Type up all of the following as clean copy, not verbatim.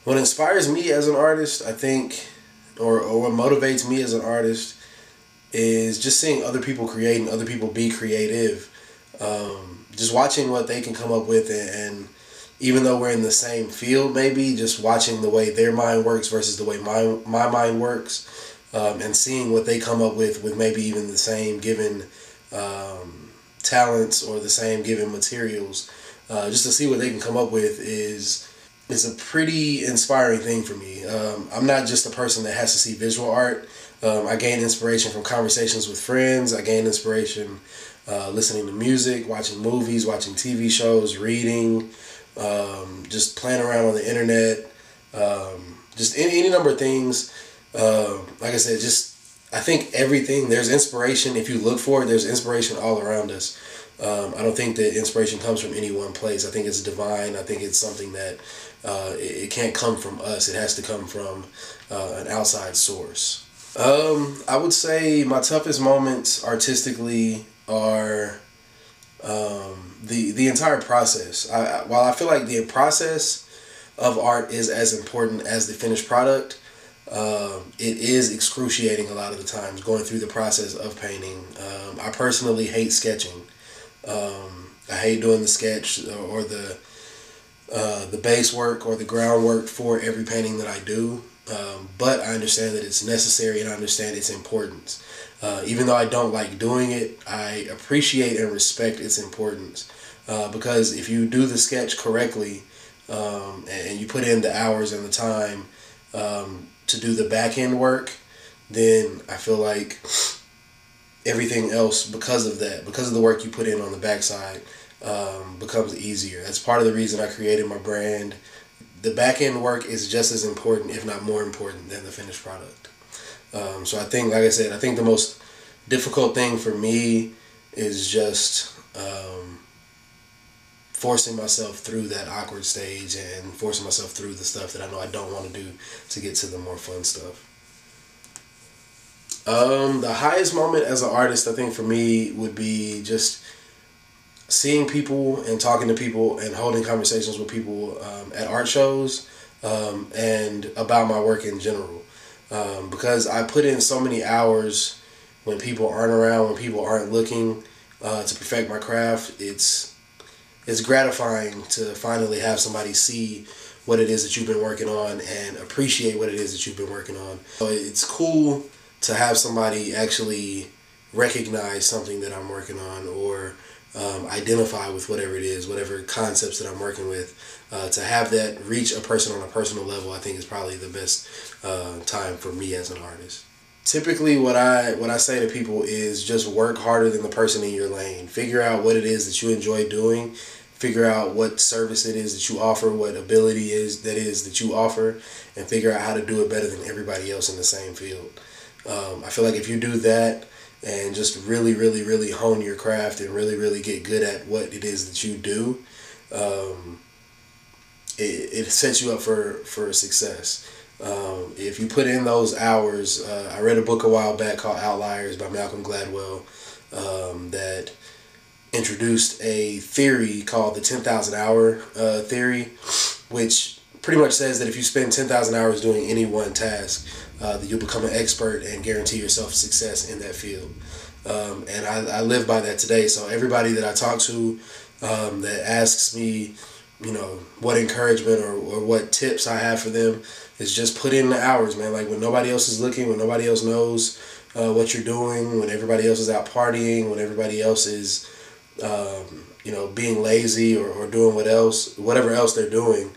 What inspires me as an artist, I think, or what motivates me as an artist is just seeing other people create and other people be creative. Just watching what they can come up with, and even though we're in the same field, maybe just watching the way their mind works versus the way my mind works, and seeing what they come up with maybe even the same given talents or the same given materials, just to see what they can come up with is a pretty inspiring thing for me. I'm not just a person that has to see visual art. I gain inspiration from conversations with friends. I gain inspiration listening to music, watching movies, watching TV shows, reading, just playing around on the internet, just any number of things. Like I said, just I think everything, there's inspiration. If you look for it, there's inspiration all around us. I don't think that inspiration comes from any one place. I think it's divine. I think it's something that it can't come from us. It has to come from an outside source. I would say my toughest moments artistically are the entire process. While I feel like the process of art is as important as the finished product, it is excruciating a lot of the times going through the process of painting. I personally hate sketching. I hate doing the sketch or the base work or the groundwork for every painting that I do. But I understand that it's necessary and I understand its importance. Even though I don't like doing it, I appreciate and respect its importance. Because if you do the sketch correctly, and you put in the hours and the time to do the back end work, then I feel like everything else, because of that, because of the work you put in on the backside, becomes easier. That's part of the reason I created my brand. The back end work is just as important, if not more important, than the finished product. So I think, like I said, I think the most difficult thing for me is just forcing myself through that awkward stage and forcing myself through the stuff that I know I don't want to do to get to the more fun stuff. The highest moment as an artist, I think for me, would be just seeing people and talking to people and holding conversations with people at art shows, and about my work in general. Because I put in so many hours when people aren't around, when people aren't looking, to perfect my craft. It's gratifying to finally have somebody see what it is that you've been working on and appreciate what it is that you've been working on. So it's cool to have somebody actually recognize something that I'm working on, or identify with whatever it is, whatever concepts that I'm working with. To have that reach a person on a personal level, I think is probably the best time for me as an artist. Typically, what I say to people is just work harder than the person in your lane. Figure out what it is that you enjoy doing. Figure out what service it is that you offer, what ability is that you offer, and figure out how to do it better than everybody else in the same field. I feel like if you do that and just really, really, really hone your craft and really, really get good at what it is that you do, it sets you up for success. If you put in those hours, I read a book a while back called Outliers by Malcolm Gladwell, that introduced a theory called the 10,000 hour theory, which pretty much says that if you spend 10,000 hours doing any one task, that you'll become an expert and guarantee yourself success in that field. And I live by that today. So everybody that I talk to that asks me, what encouragement or what tips I have for them, is just put in the hours, man. Like when nobody else is looking, when nobody else knows what you're doing, when everybody else is out partying, when everybody else is, being lazy or doing whatever else they're doing,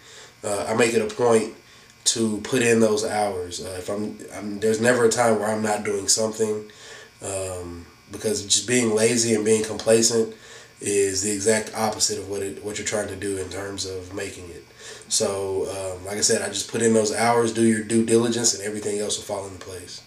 I make it a point to put in those hours. If there's never a time where I'm not doing something, because just being lazy and being complacent is the exact opposite of what you're trying to do in terms of making it. So, like I said, I just put in those hours, do your due diligence, and everything else will fall into place.